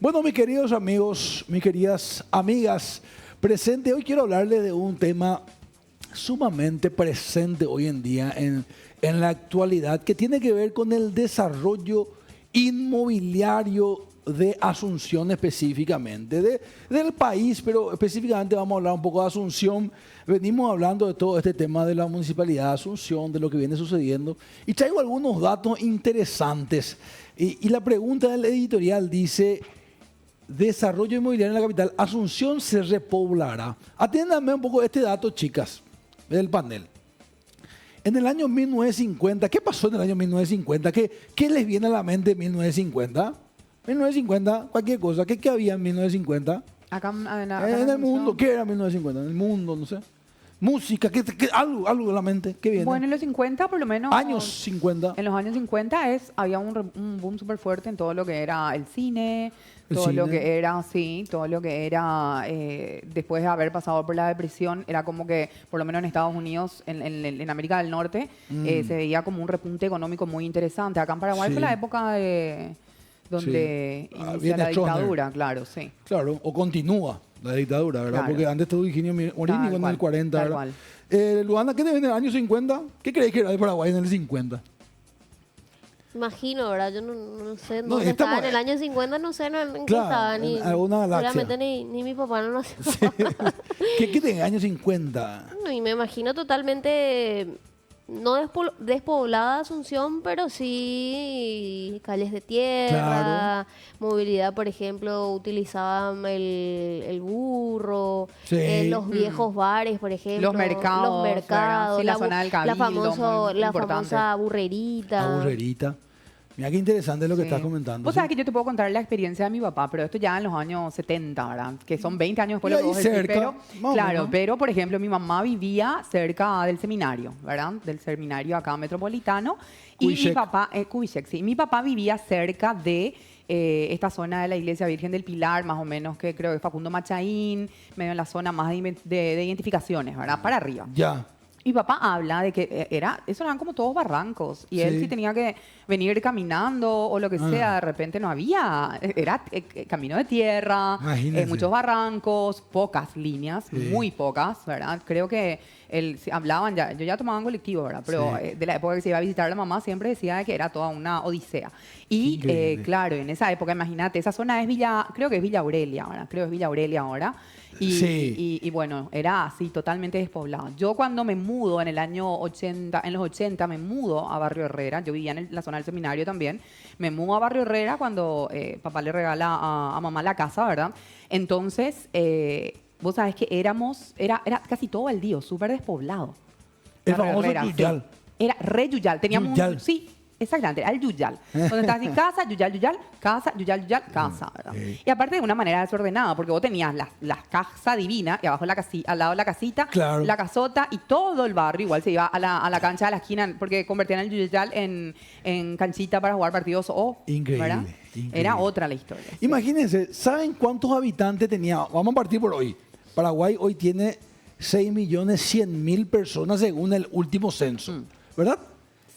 Bueno, mis queridos amigos, mis queridas amigas, presente, hoy quiero hablarles de un tema sumamente presente hoy en día en la actualidad, que tiene que ver con el desarrollo inmobiliario de Asunción específicamente, del país, pero específicamente vamos a hablar un poco de Asunción. Venimos hablando de todo este tema de la Municipalidad de Asunción, de lo que viene sucediendo, y traigo algunos datos interesantes. Y la pregunta del editorial dice: desarrollo inmobiliario en la capital, Asunción se repoblará. Atiéndanme un poco este dato, chicas, del panel. En el año 1950, ¿qué pasó en el año 1950? ¿Qué les viene a la mente en 1950? 1950, cualquier cosa. ¿Qué había en 1950? Acá En el mundo, ¿qué era 1950? En el mundo, no sé. Música, algo de la mente, ¿qué viene? Bueno, en los 50 por lo menos. Años 50. En los años 50 había un boom súper fuerte en todo lo que era el cine, todo lo que era, después de haber pasado por la depresión, era como que, por lo menos en Estados Unidos, en América del Norte, se veía como un repunte económico muy interesante. Acá en Paraguay Sí. fue la época donde inicia viene la Stroessner. dictadura, claro, sí. Claro, o continúa la dictadura, ¿verdad? Claro. Porque antes estuvo Higinio Morini en el 40, tal ¿verdad? cual. Luana, ¿qué te viene en el año 50? ¿Qué creéis que era de Paraguay en el 50? Imagino, ¿verdad? Yo no sé No, dónde estaba. estamos- En el año 50 no sé en qué Claro, estaba. Ni, en alguna galaxia. seguramente ni mi papá no nació. ¿Qué tiene en el año 50? Y me imagino totalmente, no despoblada Asunción, pero sí calles de tierra, Claro. movilidad, por ejemplo, utilizaban el burro, Sí. los viejos bares, por ejemplo. Los mercados, Los mercados, ¿verdad? Sí, la zona del Cabildo, muy la importante. famosa burrerita. La burrerita. Mira qué interesante lo que Sí. estás comentando. Vos ¿sí? sabés que yo te puedo contar la experiencia de mi papá, pero esto ya en los años 70, ¿verdad? Que son 20 años después Y de lo que ahí vos decís, cerca, pero, más o claro, menos. pero por ejemplo mi mamá vivía cerca del seminario, ¿verdad? Del seminario acá metropolitano. Y mi Kubitschek. papá, Kubitschek, sí. Mi papá vivía cerca de esta zona de la Iglesia Virgen del Pilar, más o menos, que creo que Facundo Machaín, medio en la zona más de identificaciones, ¿verdad? Para arriba. Ya. Mi papá habla de que eso eran como todos barrancos. Y él Sí. sí tenía que venir caminando o lo que sea, de repente no había. Era camino de tierra, Imagínese. muchos barrancos, pocas líneas, Sí. muy pocas, ¿verdad? Creo que hablaban ya, yo ya tomaba en colectivo, ¿verdad? Pero Sí. de la época que se iba a visitar a la mamá siempre decía de que era toda una odisea. Y Increíble. claro, en esa época, imagínate, esa zona creo que es Villa Aurelia, ¿verdad? Creo que es Villa Aurelia ahora. Sí. Y bueno, era así, totalmente despoblado. Yo cuando me mudo en el año 80, en los 80 me mudo a Barrio Herrera, yo vivía en la zona del seminario también, me mudo a Barrio Herrera cuando papá le regala a mamá la casa, ¿verdad? Entonces, vos sabés que era casi todo el día, súper despoblado. El Barrio famoso Herrera, sí. Yuyal. Era re Yuyal, teníamos Yuyal. sí. Exactamente, era el Yuyal. Donde estás así, casa, Yuyal, casa, Yuyal, casa, ¿verdad? Sí. Y aparte de una manera desordenada, porque vos tenías la casa divina y abajo al lado de la casita, Claro. la casota y todo el barrio igual se iba a la cancha de la esquina porque convertían el Yuyal en canchita para jugar partidos Increíble, ¿verdad? increíble. Era otra la historia. sí. Imagínense, ¿saben cuántos habitantes tenía? Vamos a partir por hoy. Paraguay hoy tiene 6.100.000 personas según el último censo, ¿verdad?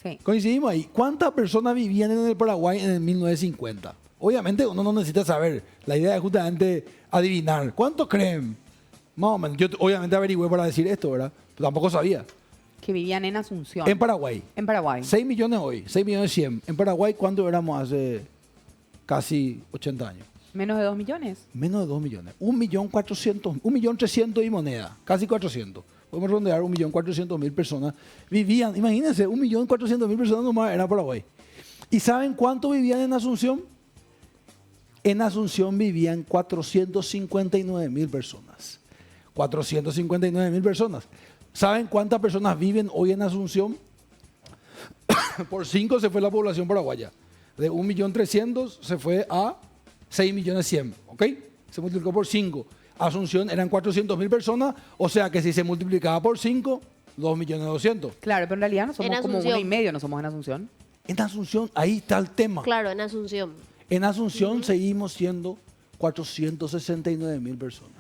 Sí. Coincidimos ahí. ¿Cuántas personas vivían en el Paraguay en el 1950? Obviamente uno no necesita saber. La idea es justamente adivinar. ¿Cuántos creen? Más o menos. Yo obviamente averigüé para decir esto, ¿verdad? Pero tampoco sabía. Que vivían en Asunción. En Paraguay. En Paraguay. 6 millones hoy. 6.100.000. En Paraguay, ¿cuánto éramos hace casi 80 años? Menos de 2 millones. Menos de 2 millones. 1.400.000. 1.300.000 y moneda. Casi 400. Podemos redondear 1.400.000 personas. Vivían, imagínense, 1.400.000 personas nomás era Paraguay. ¿Y saben cuánto vivían en Asunción? En Asunción vivían 459.000 personas. 459.000 personas. ¿Saben cuántas personas viven hoy en Asunción? Por 5 se fue la población paraguaya. De 1.300.000 se fue a 6.100.000. ¿Ok? Se multiplicó por 5. Asunción eran 400.000 personas, o sea que si se multiplicaba por 5, 2.200.000. Claro, pero en realidad no somos En como Asunción. 1,5, no somos en Asunción. En Asunción, ahí está el tema. Claro, en Asunción. En Asunción seguimos siendo 469.000 personas.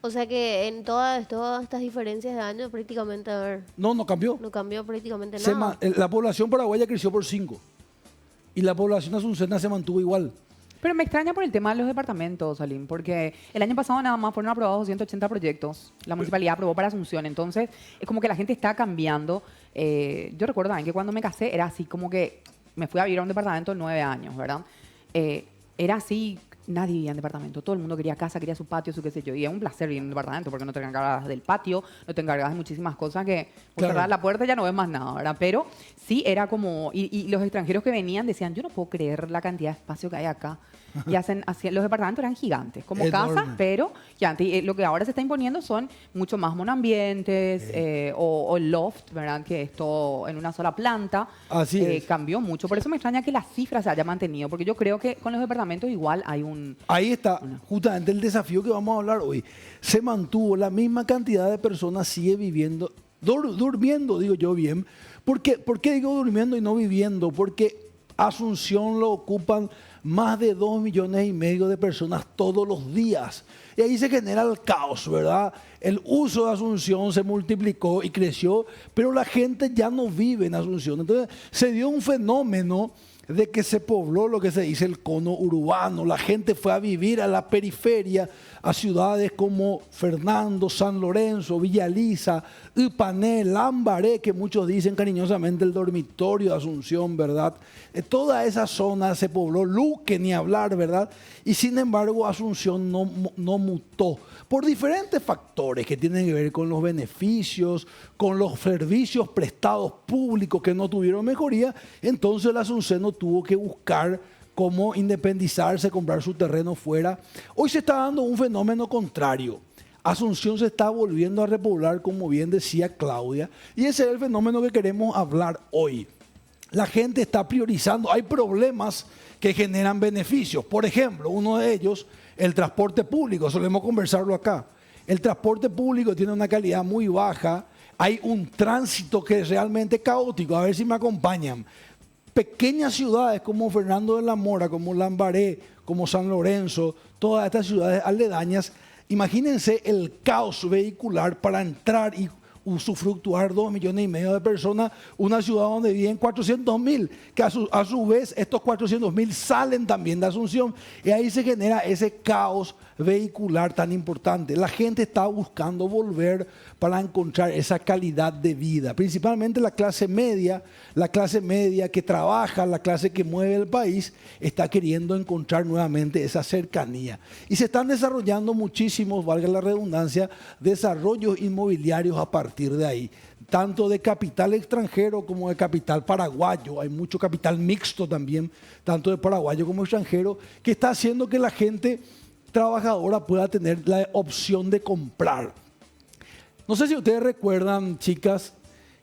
O sea que en todas estas diferencias de años prácticamente, a ver, No cambió. no cambió prácticamente Se nada. la población paraguaya creció por 5 y la población asuncense se mantuvo igual. Pero me extraña por el tema de los departamentos, Salim, porque el año pasado nada más fueron aprobados 280 proyectos. La municipalidad aprobó para Asunción, entonces es como que la gente está cambiando. Yo recuerdo también que cuando me casé era así como que me fui a vivir a un departamento de 9 años, ¿verdad? Era así, nadie vivía en departamento, todo el mundo quería casa, quería su patio, su qué sé yo, y es un placer vivir en un departamento porque no te encargas del patio, no te encargas de muchísimas cosas que por cerrar la puerta ya no ves más nada, ¿verdad? Pero sí era como, y los extranjeros que venían decían, yo no puedo creer la cantidad de espacio que hay acá. Y los departamentos eran gigantes, como casas, pero gigantes. Y lo que ahora se está imponiendo son mucho más monoambientes o loft, ¿verdad? Que es todo en una sola planta. Así es. Cambió mucho. Por eso me extraña que la cifra se haya mantenido, porque yo creo que con los departamentos igual hay un... Ahí está justamente el desafío que vamos a hablar hoy. Se mantuvo, la misma cantidad de personas sigue viviendo, durmiendo, digo yo bien. ¿Por qué digo durmiendo y no viviendo? Porque Asunción lo ocupan más de 2,5 millones de personas todos los días. Y ahí se genera el caos, ¿verdad? El uso de Asunción se multiplicó y creció, pero la gente ya no vive en Asunción. Entonces se dio un fenómeno de que se pobló lo que se dice el cono urbano. La gente fue a vivir a la periferia, a ciudades como Fernando, San Lorenzo, Villa Elisa, Ipané, Lambaré, que muchos dicen cariñosamente el dormitorio de Asunción, ¿verdad? Toda esa zona se pobló, Luque, ni hablar, ¿verdad? Y sin embargo Asunción no mutó por diferentes factores que tienen que ver con los beneficios, con los servicios prestados públicos que no tuvieron mejoría. Entonces el asunceno tuvo que buscar cómo independizarse, comprar su terreno fuera. Hoy se está dando un fenómeno contrario. Asunción se está volviendo a repoblar, como bien decía Claudia, y ese es el fenómeno que queremos hablar hoy. La gente está priorizando, hay problemas que generan beneficios. Por ejemplo, uno de ellos, el transporte público, solemos conversarlo acá. El transporte público tiene una calidad muy baja, hay un tránsito que es realmente caótico. A ver si me acompañan. Pequeñas ciudades como Fernando de la Mora, como Lambaré, como San Lorenzo, todas estas ciudades aledañas, imagínense el caos vehicular para entrar y usufructuar 2,5 millones de personas, una ciudad donde viven 400.000, que a su vez estos 400.000 salen también de Asunción, y ahí se genera ese caos vehicular tan importante. La gente está buscando volver para encontrar esa calidad de vida, principalmente la clase media que trabaja, la clase que mueve el país, está queriendo encontrar nuevamente esa cercanía. Y se están desarrollando muchísimos, valga la redundancia, desarrollos inmobiliarios a partir de ahí, tanto de capital extranjero como de capital paraguayo. Hay mucho capital mixto también, tanto de paraguayo como extranjero, que está haciendo que la gente trabajadora pueda tener la opción de comprar. No sé si ustedes recuerdan, chicas,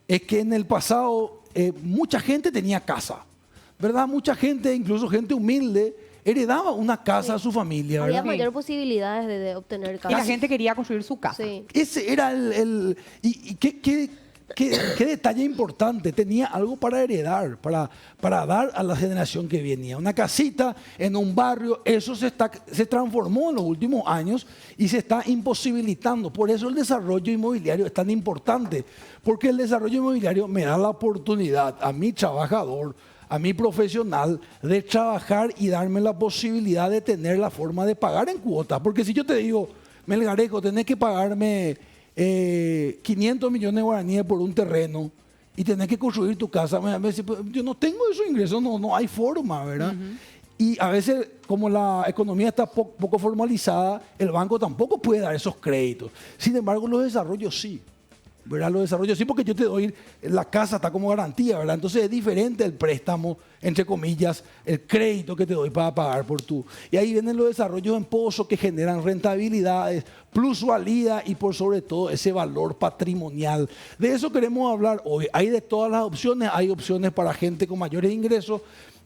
es que en el pasado mucha gente tenía casa, ¿verdad? Mucha gente, incluso gente humilde, heredaba una casa a su familia, ¿verdad? Había mayor posibilidades de obtener casa. Y la gente quería construir su casa. Sí. Ese era ¿y qué detalle importante? Tenía algo para heredar, para dar a la generación que venía. Una casita en un barrio, eso se transformó en los últimos años y se está imposibilitando. Por eso el desarrollo inmobiliario es tan importante, porque el desarrollo inmobiliario me da la oportunidad a mi trabajador, a mi profesional, de trabajar y darme la posibilidad de tener la forma de pagar en cuotas. Porque si yo te digo, Melgarejo, tenés que pagarme 500 millones de guaraníes por un terreno y tenés que construir tu casa, me dice, yo no tengo esos ingresos, no hay forma, ¿verdad? Y a veces, como la economía está poco formalizada, el banco tampoco puede dar esos créditos. Sin embargo, los desarrollos sí. ¿Verdad? Los desarrollos sí, porque yo te doy, la casa está como garantía, ¿verdad? Entonces es diferente el préstamo, entre comillas, el crédito que te doy para pagar por tú. Y ahí vienen los desarrollos en pozo que generan rentabilidades, plusvalía y por sobre todo ese valor patrimonial. De eso queremos hablar hoy. Hay de todas las opciones, hay opciones para gente con mayores ingresos,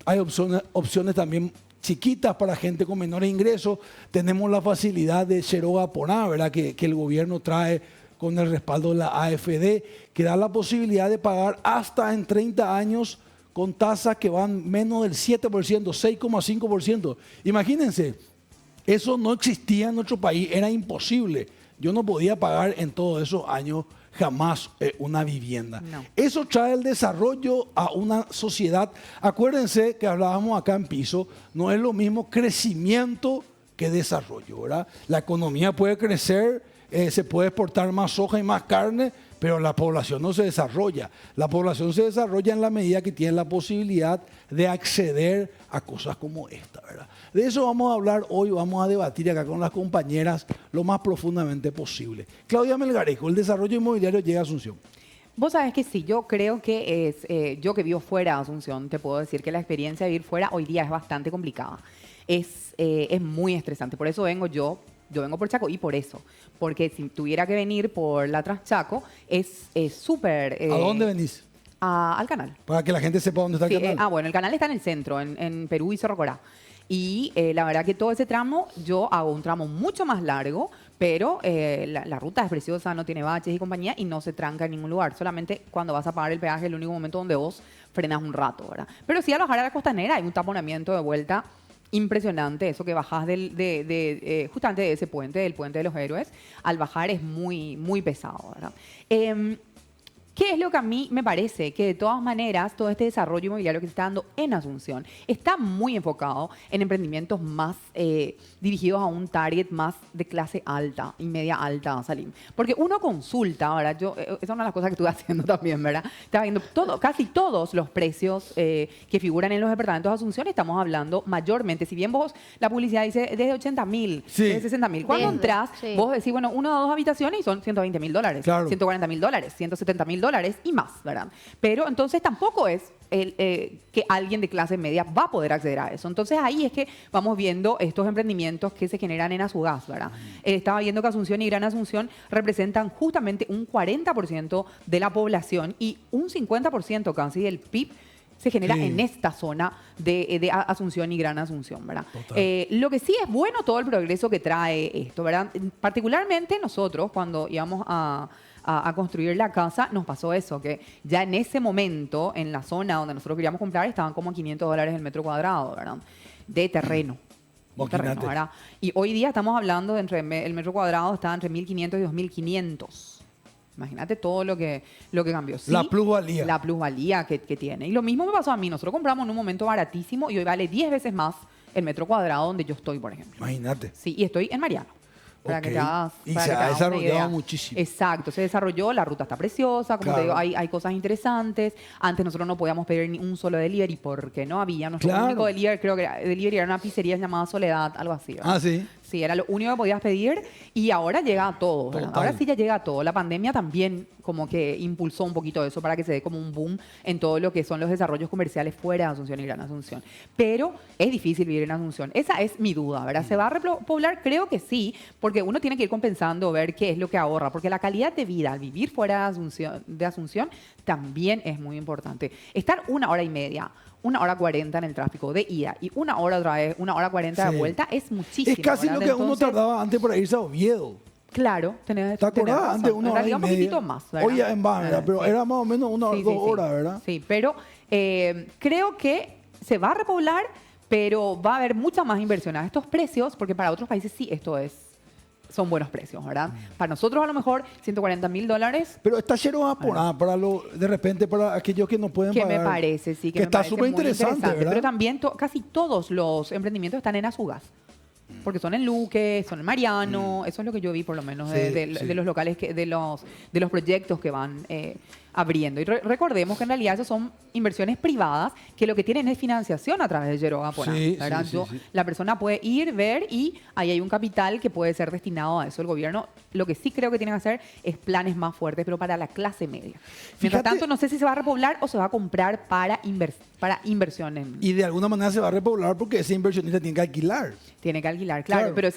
hay opciones también chiquitas para gente con menores ingresos. Tenemos la facilidad de Cheroga Poná, ¿verdad? Que el gobierno trae con el respaldo de la AFD, que da la posibilidad de pagar hasta en 30 años con tasas que van menos del 7%, 6,5%. Imagínense, eso no existía en nuestro país, era imposible. Yo no podía pagar en todos esos años jamás una vivienda. No. Eso trae el desarrollo a una sociedad. Acuérdense que hablábamos acá en piso, no es lo mismo crecimiento que desarrollo, ¿verdad? La economía puede crecer, se puede exportar más soja y más carne, pero la población no se desarrolla. La población se desarrolla en la medida que tiene la posibilidad de acceder a cosas como esta, ¿verdad? De eso vamos a hablar hoy, vamos a debatir acá con las compañeras lo más profundamente posible. Claudia Melgarejo, el desarrollo inmobiliario llega a Asunción. Vos sabés que sí, yo creo que yo que vivo fuera de Asunción, te puedo decir que la experiencia de vivir fuera hoy día es bastante complicada. Es muy estresante, por eso yo vengo por Chaco y por eso, porque si tuviera que venir por la Transchaco es súper... ¿A dónde venís? Al canal. Para que la gente sepa dónde está Sí, el canal. bueno, el canal está en el centro, en Perú y Cerro Corá. Y la verdad que todo ese tramo, yo hago un tramo mucho más largo, pero la ruta es preciosa, no tiene baches y compañía y no se tranca en ningún lugar. Solamente cuando vas a pagar el peaje es el único momento donde vos frenas un rato, ¿verdad? Pero sí, al bajar a la costanera hay un taponamiento de vuelta impresionante. Eso que bajás justamente de ese puente, del Puente de los Héroes, al bajar es muy, muy pesado, ¿verdad? ¿Qué es lo que a mí me parece? Que de todas maneras, todo este desarrollo inmobiliario que se está dando en Asunción está muy enfocado en emprendimientos más dirigidos a un target más de clase alta y media alta, Salim. Porque uno consulta, ¿verdad? Esa es una de las cosas que estuve haciendo también, ¿verdad? Estaba viendo casi todos los precios que figuran en los departamentos de Asunción. Estamos hablando mayormente, si bien vos, la publicidad dice desde 80.000, Sí. desde 60.000. Cuando entras, sí. vos decís, bueno, 1 o 2 habitaciones y son $120.000, Claro. $140.000, $170.000 y más, ¿verdad? Pero entonces tampoco es que alguien de clase media va a poder acceder a eso. Entonces ahí es que vamos viendo estos emprendimientos que se generan en Azugás, ¿verdad? Estaba viendo que Asunción y Gran Asunción representan justamente un 40% de la población y un 50% casi del PIB se genera Sí. en esta zona de Asunción y Gran Asunción, ¿verdad? Total. Lo que sí es bueno todo el progreso que trae esto, ¿verdad? Particularmente nosotros cuando íbamos a construir la casa, nos pasó eso, que ya en ese momento, en la zona donde nosotros queríamos comprar, estaban como $500 el metro cuadrado, ¿verdad? De terreno. De terreno, Imagínate. ¿verdad? Y hoy día estamos hablando de el metro cuadrado está entre 1.500 y 2.500. Imagínate todo lo que cambió. Sí, La plusvalía. La plusvalía que tiene. Y lo mismo me pasó a mí. Nosotros compramos en un momento baratísimo y hoy vale 10 veces más el metro cuadrado donde yo estoy, por ejemplo. Imagínate. Sí, y estoy en Mariano. Para Ok. que te hagas, Y para se que te ha hagas una desarrollado idea. muchísimo. Exacto, se desarrolló, la ruta está preciosa, como Claro. te digo, hay cosas interesantes. Antes nosotros no podíamos pedir ni un solo delivery porque no había. Nuestro Claro. único delivery, creo que delivery era una pizzería llamada Soledad, algo así. ¿verdad? Ah, sí. Sí, era lo único que podías pedir y ahora llega a todo. ¿verdad? Total. Ahora sí ya llega a todo. La pandemia también como que impulsó un poquito eso para que se dé como un boom en todo lo que son los desarrollos comerciales fuera de Asunción y Gran Asunción. Pero es difícil vivir en Asunción. Esa es mi duda, ¿verdad? ¿Se va a repoblar? Creo que sí, porque uno tiene que ir compensando, ver qué es lo que ahorra, porque la calidad de vida al vivir fuera de Asunción también es muy importante. Estar 1 hora y media, 1 hora 40 en el tráfico de ida y 1 hora otra vez, 1 hora 40 Sí. de vuelta es muchísimo. Es casi ¿verdad? lo que uno Entonces, tardaba antes para irse a Oviedo. Claro, ¿Te acordás? Antes 1 en hora y realidad un media. poquitito más, ¿verdad? Hoy ya en más, ¿verdad? Pero Sí. era más o menos 1 hora, Sí, 2 sí, sí. horas, ¿verdad? Sí, pero creo que se va a repoblar, pero va a haber mucha más inversión a estos precios, porque para otros países sí, son buenos precios, ¿verdad? Para nosotros a lo mejor $140.000, Pero está lleno de aporada de repente para aquellos que no pueden que pagar. me parece, sí, que me está parece súper muy interesante, ¿verdad? Pero también casi todos los emprendimientos están en Azugás. Porque son en Luque, son en Mariano, eso es lo que yo vi por lo menos Sí, sí. de los locales, de los proyectos que van abriendo. Y recordemos que en realidad esas son inversiones privadas que lo que tienen es financiación a través de Yeroa Pona, Sí, ¿verdad? sí, sí. La persona puede ir, ver y ahí hay un capital que puede ser destinado a eso. El gobierno lo que sí creo que tiene que hacer es planes más fuertes, pero para la clase media. Mientras Fíjate- tanto, no sé si se va a repoblar o se va a comprar para inversión en... Y de alguna manera se va a repoblar porque ese inversionista tiene que alquilar. Tiene que alquilar, claro. Claro. Pero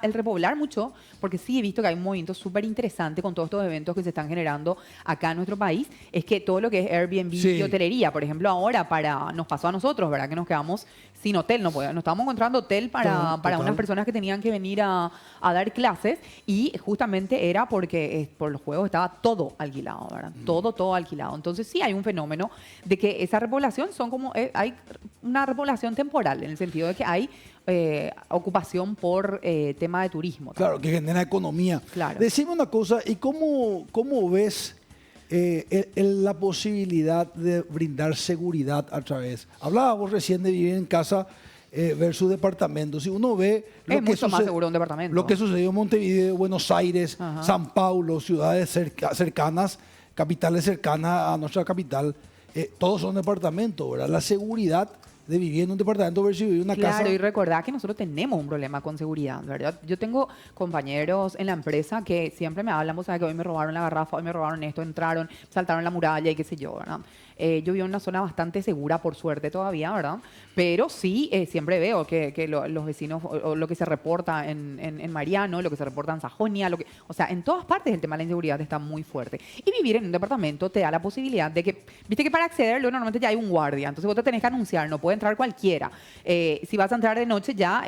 el repoblar mucho, porque sí he visto que hay un movimiento súper interesante con todos estos eventos que se están generando acá en nuestro país, es que todo lo que es Airbnb Sí. y hotelería, por ejemplo, ahora nos pasó a nosotros, ¿verdad? Que nos quedamos sin hotel, no estábamos encontrando hotel para Total. unas personas que tenían que venir a dar clases y justamente era porque por los juegos estaba todo alquilado, ¿verdad? Todo alquilado. Entonces sí hay un fenómeno de que esa repoblación hay una repoblación temporal en el sentido de que hay ocupación por tema de turismo. Claro, que genera economía. Claro. Decime una cosa, ¿y cómo ves la posibilidad de brindar seguridad a través? Hablábamos recién de vivir en casa versus departamento. Si uno ve Es mucho más seguro un departamento. lo que sucedió en Montevideo, Buenos Aires, Ajá. San Paulo, ciudades cercanas, capitales cercanas a nuestra capital, todos son departamentos, ¿verdad? La seguridad de vivir en un departamento versus vivir en una casa. Claro, y recordad que nosotros tenemos un problema con seguridad, ¿verdad? Yo tengo compañeros en la empresa que siempre me hablan, vos sabés que hoy me robaron la garrafa, hoy me robaron esto, entraron, saltaron la muralla y qué sé yo, ¿verdad? Yo vivo en una zona bastante segura, por suerte todavía, ¿verdad? Pero sí, siempre veo que los vecinos, o lo que se reporta en Mariano, lo que se reporta en Sajonia, o sea, en todas partes el tema de la inseguridad está muy fuerte. Y vivir en un departamento te da la posibilidad de que, viste que para accederlo normalmente ya hay un guardia, entonces vos te tenés que anunciar, no puede entrar cualquiera. Si vas a entrar de noche ya,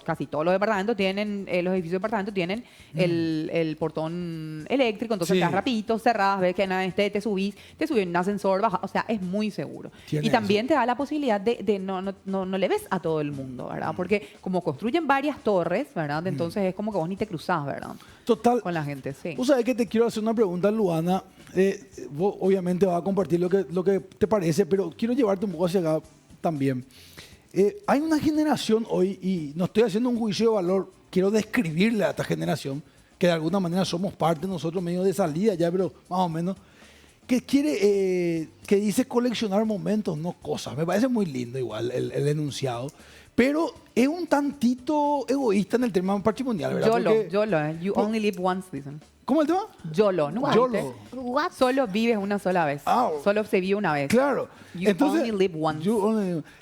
casi todos los departamentos tienen, los edificios de departamentos tienen el portón eléctrico, entonces Sí. te das rapidito, cerrás, ves que nadie esté, te subís en un ascensor, bajás, o sea, es muy seguro. Tiene Y también te da la posibilidad de no le ves a todo el mundo, ¿verdad? Porque como construyen varias torres, ¿verdad? Entonces es como que vos ni te cruzás, ¿verdad? Total. Con la gente, sí. Vos sabés que te quiero hacer una pregunta, Luana. Vos obviamente vas a compartir lo que te parece, pero quiero llevarte un poco hacia acá también. Hay una generación hoy, y no estoy haciendo un juicio de valor, quiero describirle a esta generación, que de alguna manera somos parte nosotros medio de salida ya, pero más o menos, que quiere, que dice coleccionar momentos, no cosas. Me parece muy lindo igual el enunciado, pero es un tantito egoísta en el tema patrimonial, ¿verdad? Porque- YOLO, you only live once, dicen. ¿Cómo el tema? YOLO, ¿no? YOLO. What? Solo vives una sola vez. Ah. Solo se vive una vez. Claro. You only live once.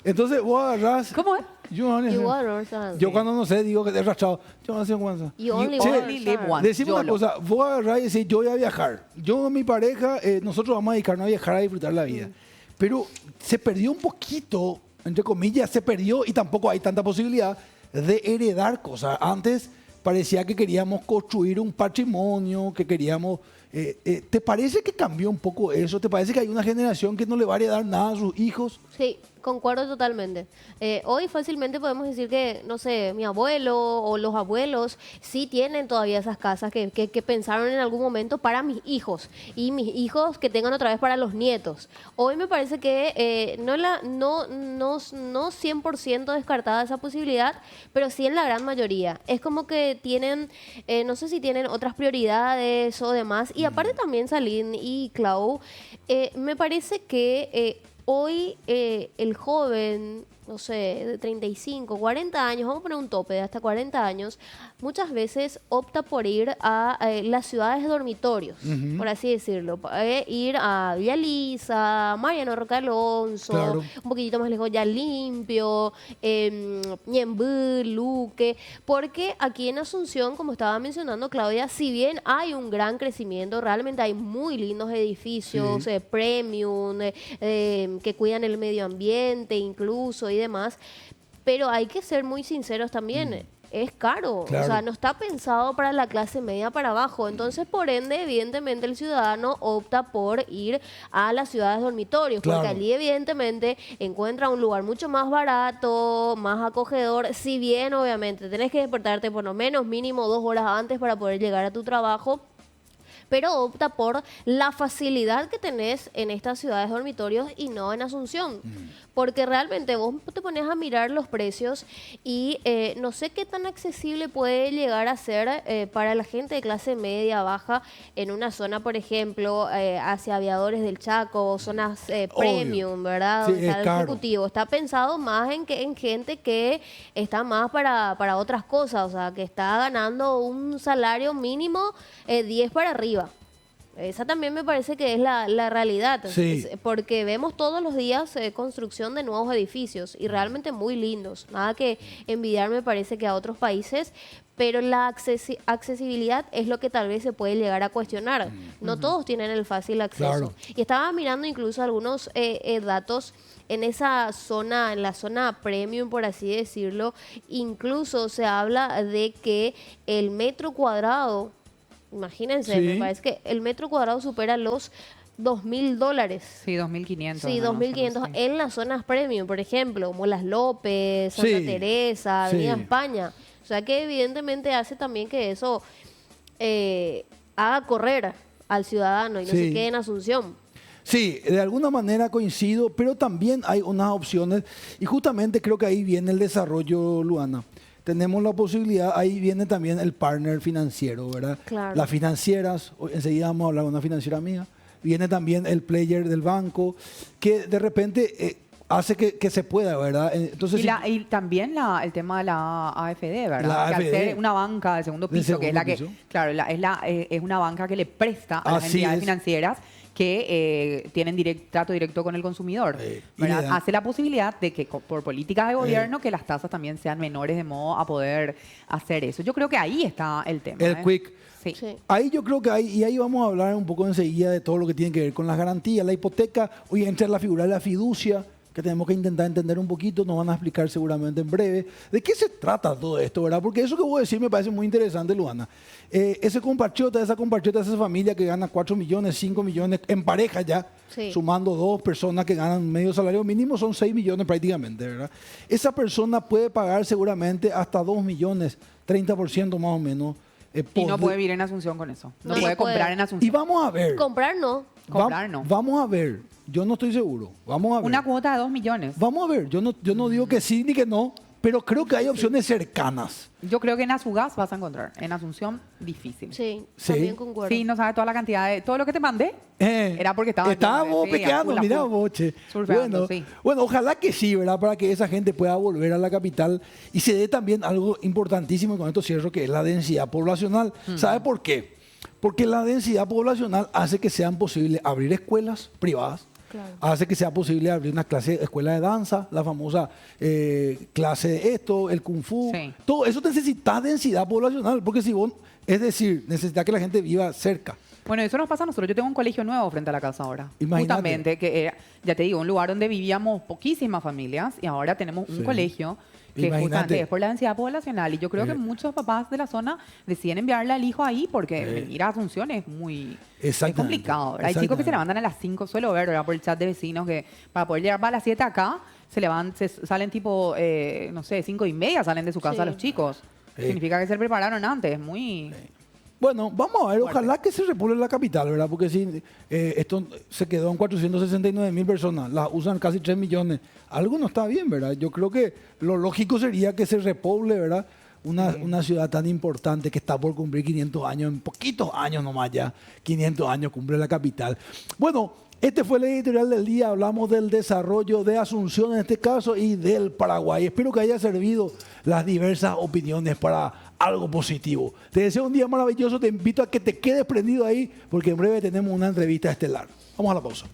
Entonces vos agarrás... ¿Cómo es? You only- You are Yo cuando no sé digo que te he rachado. Yo no sé cuánto. You only You live only once. live once. Decime una YOLO. cosa, vos agarrás y decís, yo voy a viajar. Yo, mi pareja, nosotros vamos a dedicarnos a viajar, a disfrutar la vida. Pero se perdió un poquito, entre comillas, se perdió y tampoco hay tanta posibilidad de heredar cosas. Antes parecía que queríamos construir un patrimonio, que queríamos... ¿Te parece que cambió un poco eso? ¿Te parece que hay una generación que no le va a heredar nada a sus hijos? Sí, concuerdo totalmente. Hoy fácilmente podemos decir que, no sé, mi abuelo o los abuelos sí tienen todavía esas casas que pensaron en algún momento para mis hijos y mis hijos que tengan otra vez para los nietos. Hoy me parece que no 100% descartada esa posibilidad, pero sí en la gran mayoría. Es como que tienen, no sé si tienen otras prioridades o demás. Y aparte también, Salín y Clau, me parece que hoy el joven, no sé, de 35, 40 años, vamos a poner un tope de hasta 40 años, muchas veces opta por ir a las ciudades dormitorios, por así decirlo. Ir a Villa Lisa, Mariano Roca Alonso, Claro. un poquitito más lejos ya Limpio, Ñemby, Luque, porque aquí en Asunción, como estaba mencionando Claudia, si bien hay un gran crecimiento, realmente hay muy lindos edificios, Sí. premium, que cuidan el medio ambiente incluso y demás, pero hay que ser muy sinceros también. Es caro, Claro. o sea, no está pensado para la clase media para abajo. Entonces, por ende, evidentemente, el ciudadano opta por ir a las ciudades dormitorios, Claro. porque allí, evidentemente, encuentra un lugar mucho más barato, más acogedor. Si bien, obviamente, tenés que despertarte por lo menos mínimo 2 horas antes para poder llegar a tu trabajo, pero opta por la facilidad que tenés en estas ciudades dormitorios y no en Asunción. Porque realmente vos te pones a mirar los precios y no sé qué tan accesible puede llegar a ser para la gente de clase media, baja, en una zona, por ejemplo, hacia Aviadores del Chaco, zonas premium, ¿verdad? Sí, Donde está es el caro. ejecutivo. Está pensado más en gente que está más para otras cosas, o sea, que está ganando un salario mínimo 10 para arriba. Esa también me parece que es la realidad, Sí. porque vemos todos los días construcción de nuevos edificios y realmente muy lindos. Nada que envidiar me parece que a otros países, pero la accesibilidad es lo que tal vez se puede llegar a cuestionar. No todos tienen el fácil acceso. Claro. Y estaba mirando incluso algunos datos en esa zona, en la zona premium, por así decirlo. Incluso se habla de que el metro cuadrado, imagínense, Sí. me parece que el metro cuadrado supera los $2.000. Sí, 2.500. Sí, ¿no? 2.500 Sí. en las zonas premium, por ejemplo, como Las López, Santa Sí, Teresa, Avenida sí. España. O sea que evidentemente hace también que eso haga correr al ciudadano y no Sí. se quede en Asunción. Sí, de alguna manera coincido, pero también hay unas opciones y justamente creo que ahí viene el desarrollo, Luana. Tenemos la posibilidad, ahí viene también el partner financiero, ¿verdad? Claro. Las financieras, enseguida vamos a hablar de una financiera mía, viene también el player del banco, que de repente hace que se pueda, ¿verdad? Entonces, Y también el tema de la AFD, ¿verdad? La que al AFD. ser una banca de segundo De piso, que es la segundo que, piso. claro, es una banca que le presta a las Así entidades es. financieras que tienen trato directo con el consumidor. Y ¿verdad? le dan- Hace la posibilidad de que por políticas de gobierno que las tasas también sean menores de modo a poder hacer eso. Yo creo que ahí está el tema. el quick. Sí. Sí. Ahí yo creo que y ahí vamos a hablar un poco enseguida de todo lo que tiene que ver con las garantías, la hipoteca. Hoy entra la figura de la fiducia, que tenemos que intentar entender un poquito, nos van a explicar seguramente en breve. ¿De qué se trata todo esto, verdad? Porque eso que voy a decir me parece muy interesante, Luana. Esa compatriota, esa familia que gana 4 millones, 5 millones en pareja ya, Sí. sumando dos personas que ganan medio salario mínimo, son 6 millones prácticamente, ¿verdad? Esa persona puede pagar seguramente hasta 2 millones, 30% más o menos. Y no puede vivir en Asunción con eso. No, No, puede no puede. comprar en Y Asunción. vamos a ver. Comprar no. Comprar no. Vamos a ver. Yo no estoy seguro. Vamos a ver. Una cuota de 2 millones. Vamos a ver. Yo no digo que sí ni que no, pero creo que hay opciones cercanas. Yo creo que en Azugás vas a encontrar. En Asunción, difícil. Sí, Sí. también concuerdo. Sí, no sabes toda la cantidad de... Todo lo que te mandé era porque estaba... Estábamos sí, pequeando, a full, mirá full. vos, che. Surfeando, Bueno, sí. bueno, ojalá que sí, ¿verdad? Para que esa gente pueda volver a la capital y se dé también algo importantísimo, y con esto cierro, que es la densidad poblacional. ¿Sabe por qué? Porque la densidad poblacional hace que sean posibles abrir escuelas privadas, Claro. hace que sea posible abrir una escuela de danza, la famosa clase de esto, el kung fu. Sí. Todo eso necesita densidad poblacional, porque si vos, es decir, necesita que la gente viva cerca. Bueno, eso nos pasa a nosotros. Yo tengo un colegio nuevo frente a la casa ahora. Imagínate. Justamente, que era, ya te digo, un lugar donde vivíamos poquísimas familias y ahora tenemos un Sí. colegio que Imagínate. justamente es por la densidad poblacional. Y yo creo que muchos papás de la zona deciden enviarle al hijo ahí porque venir a Asunción es muy es Exactamente. complicado. ¿Verdad? Hay chicos que se levantan a las 5, suelo ver, ¿verdad? Por el chat de vecinos que para poder llegar para las 7 acá, salen tipo, no sé, 5:30 salen de su casa Sí. los chicos. Sí. Significa que se prepararon antes, es muy... Bueno, vamos a ver, Fuerte. ojalá que se repoble la capital, ¿verdad? Porque si esto se quedó en 469.000 personas, las usan casi 3 millones, algo no está bien, ¿verdad? Yo creo que lo lógico sería que se repoble, ¿verdad? Una ciudad tan importante que está por cumplir 500 años, en poquitos años nomás ya, 500 años cumple la capital. Bueno, este fue el editorial del día, hablamos del desarrollo de Asunción en este caso y del Paraguay. Espero que haya servido las diversas opiniones para algo positivo. Te deseo un día maravilloso, te invito a que te quedes prendido ahí porque en breve tenemos una entrevista estelar. Vamos a la pausa.